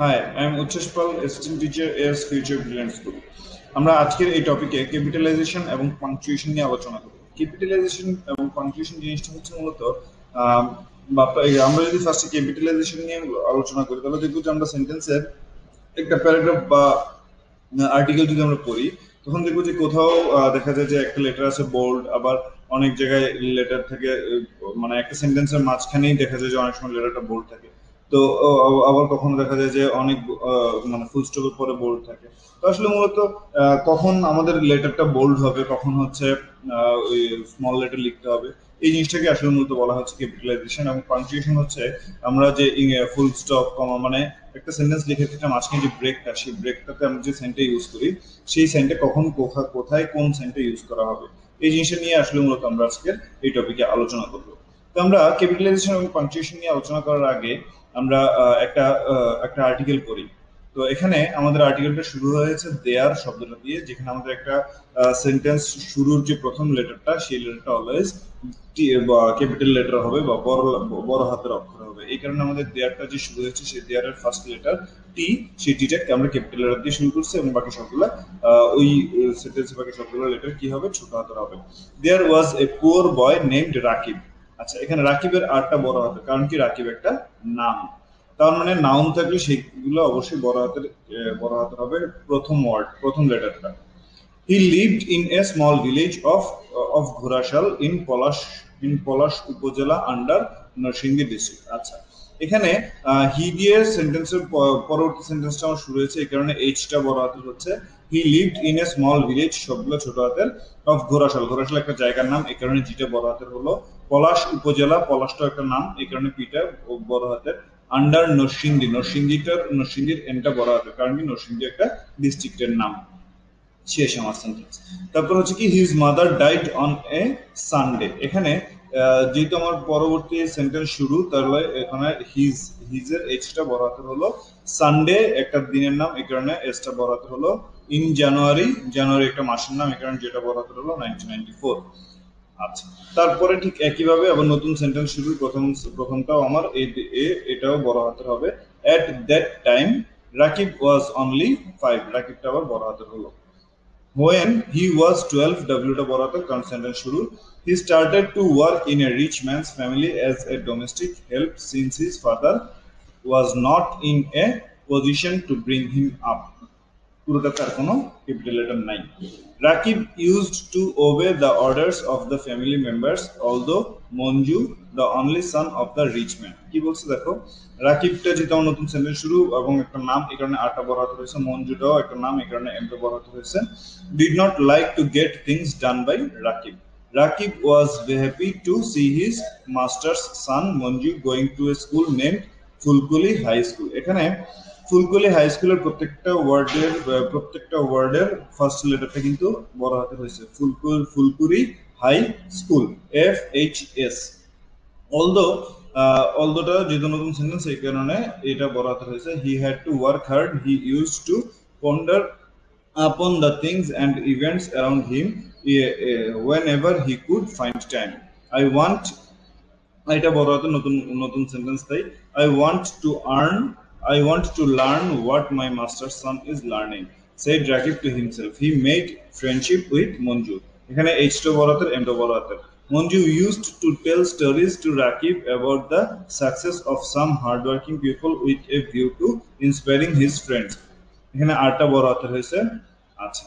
High, I am উচ্ছ্বাস Pal, assistant teacher এস future brilliant school. আমরা আজকের এই টপিকে ক্যাপিটালাইজেশন এবং পাংচুয়েশন নিয়ে আলোচনা করব। ক্যাপিটালাইজেশন এবং পাংচুয়েশন জিনিসটা হচ্ছে মূলত আম, আমরা যদি ফার্স্টে ক্যাপিটালাইজেশন নিয়ে আলোচনা করি তাহলে দেখবো যে আমরা সেন্টেন্সের একটা প্যারাগ্রাফ বা আর্টিকেল যদি আমরা পড়ি তখন দেখবো যে কোথাও দেখা যায় যে একটা লেটার আছে বোল্ড, আবার অনেক জায়গায় লেটার থাকে, মানে একটা সেন্টেন্সের মাঝখানেই দেখা যায় যে অনেক সময় লেটারটা বোল্ড থাকে। তো আবার কখনো দেখা যায় যে অনেক মানে ফুল স্টপের পরে বোল্ড থাকে। তো আসলে মূলত কখন আমাদের লেটারটা বোল্ড হবে, কখন হচ্ছে ওই স্মল লেটার লিখতে হবে, এই জিনিসটাকে আসলে মূলত বলা হচ্ছে ক্যাপিটালাইজেশন। এবং পাংচুয়েশন হচ্ছে আমরা যে ফুল স্টপ কমা মানে একটা সেন্টেন্স লিখে ক্ষেত্রে মাঝখানে যে ব্রেকটা, সেই ব্রেকটাতে আমরা যে সেন্টে ইউজ করি, সেই সেন্টে কখন কোথায় কোন সেন্টে ইউজ করা হবে, এই জিনিসটা নিয়ে আসলে মূলত আমরা আজকের এই টপিকে আলোচনা করবো। তো আমরা ক্যাপিটালাইজেশন এবং পাংচুয়েশন নিয়ে আলোচনা করার আগে আমরা একটা আর্টিকেল পড়ি। তো এখানে আমাদের আর্টিকেলটা শুরু হয়েছে দেয়ার শব্দটা দিয়ে, যেখানে আমাদের একটা সেন্টেন্স শুরুর যে প্রথম লেটারটা, সেই লেটারটা অলওয়েজ ক্যাপিটাল লেটার হবে বা বড় হাতের অক্ষর হবে। এই কারণে আমাদের দেয়ারটা যে শুরু হয়েছে, সেই দেয়ারের ফার্স্ট লেটার টি, সেই টিটাকে আমরা ক্যাপিটাল লেটার দিয়ে শুরু করছি, এবং বাকি সবগুলো ওই সেন্টেন্সের বাকি সবগুলো লেটার কি হবে, ছোট হাতের হবে। There was a poor boy named Rakib. আচ্ছা, এখানে রাকিবের আরটা বড় হাতের, কারণ কি রাকিব একটা নাম। তার মানে নাউন থাকলে সেগুলো অবশ্যই বড় হাতের হবে। প্রথম ওয়ার্ড, প্রথম লেটারটা। He lived in a small village of Ghorashal in Palash upazila under Narsingdi district. আচ্ছা, এখানে হি দিয়ে সেন্টেন্সের পরবর্তী সেন্টেন্সটা আমার শুরু হয়েছে, এই কারণে এইচটা বড় হাতের হচ্ছে। হি lived in a small village, সবগুলো ছোট হাতের। অফ ঘোড়াশাল, ঘোড়াশাল একটা জায়গার নাম, এই কারণে জিটা বড় হাতের হলো। পলাশ উপজেলা, পলাশটা একটা নাম, এই কারণে পিটা বড় হাতের। আন্ডার নরসিংদী, নরসিংদীর এনটা বড় হাতের, কারণ কি নরসিংদী একটা ডিস্ট্রিক্টের নাম। শেষ আমার সেন্টেন্স। তারপর হচ্ছে কি his mother died on a Sunday. এখানে যেহেতু আমার পরবর্তী সেন্টেন্স শুরু, তাহলে এখানে হিজের এইচটা বড় হাতের হলো। সানডে একটা দিনের নাম, এই কারণে এসটা বড় হাতের হলো। ইন জানুয়ারি, জানুয়ারি একটা মাসের নাম, এই কারণে যেটা বড় হাতের হলো 1994। আচ্ছা, তারপরে ঠিক একইভাবে আবার নতুন সেন্টেন্স শুরু। প্রথমটাও আমার এটাও বড় হাতের হবে। At that time Rakib was only 5, রাকিবটা আবার বড় হাতের হলো। When he was 12, W টা বড় হাতের, কারণ সেন্টেন্স শুরু। He started to work in a rich man's family as a domestic help since his father was not in a position to bring him up. পুরোটাতে আর কোনো ক্যাপিটাল লেটার নাই। Rakib used to obey the orders of the family members although Manju the only son of the rich man. কি বলছে দেখো, রাকিবটা যেহেতু আমার নতুন sentence শুরু এবং একটা নাম, এই কারণে আটা বড় হাতে হয়েছে। মঞ্জুটাও একটা নাম, এই কারণে এমটা বড় হাতে হয়েছে। Did not like to get things done by Rakib. Rakib was happy to see his masters son Manju going to a school named Phulkuli high school. এখানে ফুলকুলি হাই স্কুলের প্রত্যেকটা ওয়ার্ডের ফার্স্ট লেটারটা কিন্তু বড় হাতে হয়েছে। ফুলকুরি হাই স্কুল, FHS। অলদো অলদোটা যেহেতু নতুন সেন্টেন্স, এই কারণে এটা বড় হাতে হয়েছে। He had to work hard, he use to ponder upon the things and events around him whenever he could find time. I want, এটা বড় হাতে নতুন নতুন সেন্টেন্স তাই। I want to earn, I want to learn what my master son is learning, said Rakib to himself. He made friendship with Manju. এখানে এইচটা বড় হাতের, এমটা বড় হাতের। Manju used to tell stories to Rakib about the success of some hardworking people with a view to inspiring his friends. এখানে আরটা বড় হাতের হয়েছে। আচ্ছা,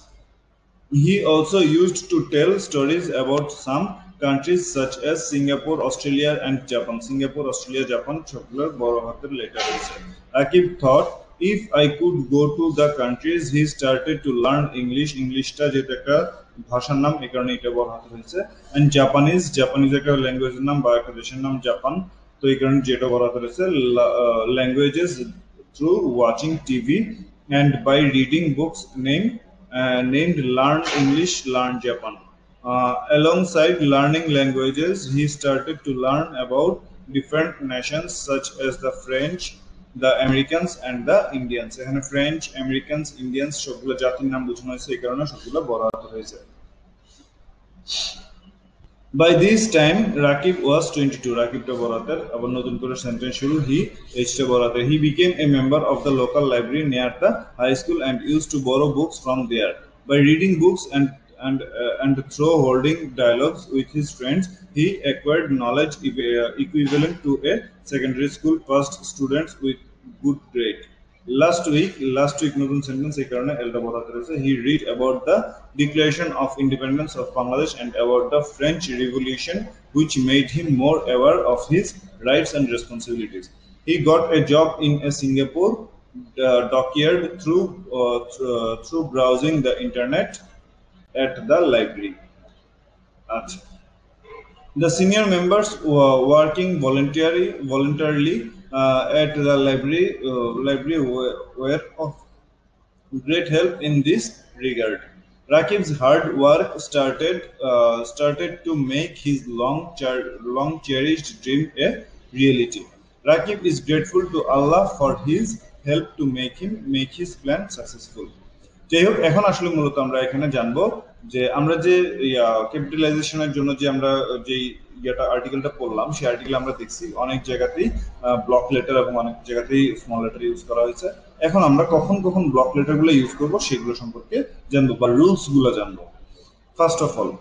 he also used to tell stories about some countries such as Singapore, Australia, and Japan. Singapore, Australia, Japan, সবগুলোর বড় হাতের letter হয়েছে। Akib thought if I could go to the countries, he started to learn English. ইংলিশটা যেটা একটা ভাষার নাম, এই কারণে এটা বড় হাতের হয়েছে। And Japanese, জাপানিজ একটা ল্যাঙ্গুয়েজের নাম বা একটা দেশের নাম জাপান, তো এই কারণে যেটা বড় হাতের হয়েছে। Languages through watching TV and by reading books named Learn English, Learn Japan. Alongside learning languages, he started to learn about different nations such as the French, the Americans, and the Indians. এখানে French, Americans, Indians সবগুলো জাতির নাম বোঝানো হয়েছে, এই কারণে সবগুলো বড় হাতের হয়েছে। By this time, Rakib was 22. Rakib ta borater, abar notun kore sentence shuru. He age ta borater. He became a member of the local library near the high school and used to borrow books from there. By reading books and through holding dialogues with his friends, he acquired knowledge equivalent to a secondary school first students with good grade. Last week নতুন sentence এই কারণে এলটা বলাতে রয়েছে he read about the declaration of independence of Bangladesh and about the French Revolution which made him more aware of his rights and responsibilities. He got a job in a Singapore dockyard through browsing the internet at the library. আচ্ছা, the senior members were working voluntarily at the library were of great help in this regard. Rakib's hard work started to make his long cherished dream a reality. Rakib is grateful to Allah for his help to make his plan successful. যাই হোক, এখন আসলে মূলত আমরা এখানে জানবো যে আমরা যে ক্যাপিটালাইজেশনের জন্য যে আমরা যে আর্টিকেলটা পড়লাম, সেই আর্টিকেল আমরা দেখছি অনেক জায়গাতেই ব্লক লেটার এবং অনেক জায়গাতেই স্মল লেটার ইউজ করা হয়েছে। এখন আমরা কখন কখন ব্লক লেটারগুলো ইউজ করব সেগুলো সম্পর্কে জানবো বা রুলস গুলো জানবো। First of all,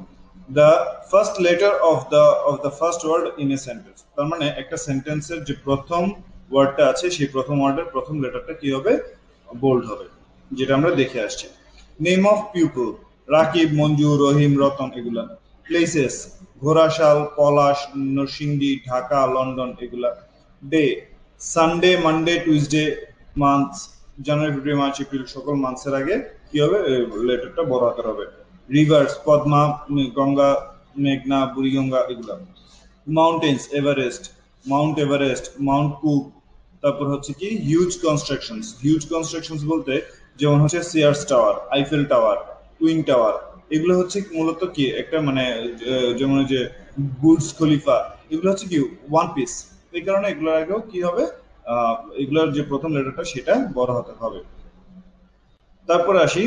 the first letter of the first word in a sentence, তার মানে একটা সেন্টেন্সের যে প্রথম ওয়ার্ডটা আছে সেই প্রথম ওয়ার্ডের প্রথম লেটারটা কি হবে? বোল্ড হবে, যেটা আমরা দেখে আসছি। Name of people, Rakib, Manju, Rahim, Ratan, এগুলা। প্লেসেস, ঘোড়াশাল, পলাশ, নরসিংদী, ঢাকা, লন্ডন, এগুলা। Day, Sunday, Monday, Tuesday. Months, January, February, March, April, সকল মান্থসের আগে কি হবে? লেটারটা বড় আকার হবে। রিভার্স, পদ্মা, গঙ্গা, মেঘনা, বুড়িগঙ্গা, এগুলা। Mountains, Mount Everest, Mount cook. তারপর হচ্ছে কি হিউজ কনস্ট্রাকশনস বলতে যেমন হচ্ছে সিয়ার্স tower, Eiffel tower, twin tower, এগুলো হচ্ছে মূলত কি একটা মানে যেমন যে বুর্জ খলিফা, এগুলো হচ্ছে কি ওয়ান পিস। এই কারণে এগুলোর আগেও কি হবে? এগুলোর যে প্রথম লেটারটা সেটা বড় হতে হবে। তারপরে আসি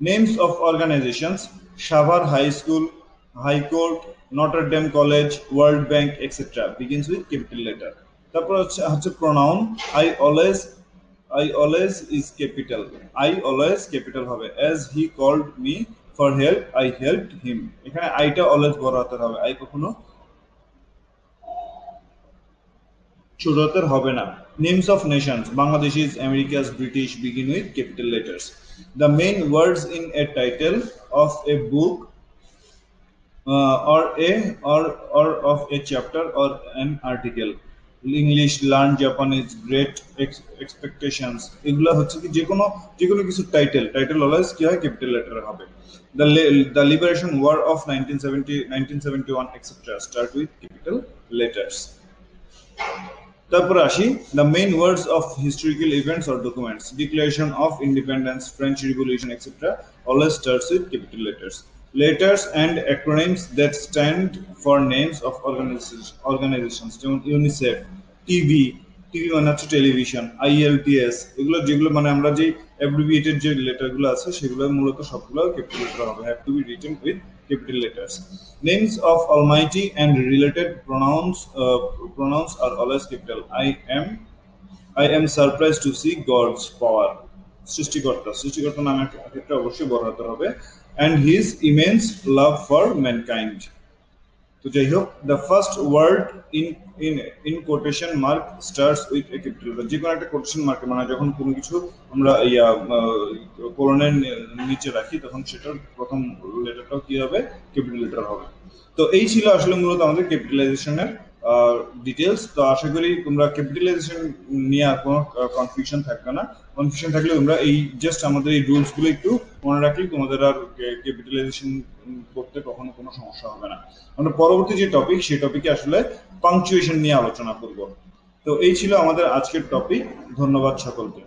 names of organisations, Savar high school, high court, Notre Dame college, world bank etcetera begins with capital letter. তারপর হচ্ছে pronoun, I always is capital. I always capital হবে। As he called me for help, I helped him. এখানে আইটা always বড় হাতের হবে, I কখনো ছোট হাতের হবে না। Names of nations, Bangladeshis, Americas, British begin with capital letters. The main words in a title of a book or of a chapter or an article. English, learn Japanese, great expectations, এগুলা হচ্ছে কি যে কোনো কিছু title always কি হয়? Capital letter হবে। The liberation war of 1971 etc. start with capital letters. তারপর আসি the main words of historical events or documents. Declaration of Independence, French Revolution etc. always starts with capital letters. Letters and acronyms that stand for names of organizations যেমন UNICEF, TV মানে হচ্ছে television, IELTS, এগুলো যেগুলো মানে আমরা যে abbreviated যে লেটারগুলো আছে সেগুলো মূলত সবগুলো ক্যাপিটাল লেটার হবে, have to be written with capital letters. Names of Almighty and related pronouns are always capital. I am surprised to see God's power. সৃষ্টিকর্তা নামের ক্ষেত্রে অবশ্যই বড় হাতের হবে। And his immense love for mankind. তো যাই হোক, the first word in quotation mark starts with a capital letter. যে কোনো একটা কোটেশন মার্কে মানে যখন কোনো কিছু আমরা কোলনের নিচে রাখি তখন সেটার প্রথম লেটারটাও কি হবে? ক্যাপিটাল লেটার হবে। তো এই ছিল আসলে মূলত আমাদের ক্যাপিটালাইজেশনের ডিটেলস। তো আশা করি তোমরা ক্যাপিটালাইজেশন নিয়ে আর কোনো কনফিউশন থাকবে না। কনফিউশন থাকলে তোমরা এই জাস্ট আমাদের এই রুলস গুলো একটু মনে রাখলে তোমাদের আর ক্যাপিটালাইজেশন করতে কখনো কোনো সমস্যা হবে না। আমরা পরবর্তী যে টপিক সেই টপিকে আসলে পাংচুয়েশন নিয়ে আলোচনা করব। তো এই ছিল আমাদের আজকের টপিক। ধন্যবাদ সকলকে।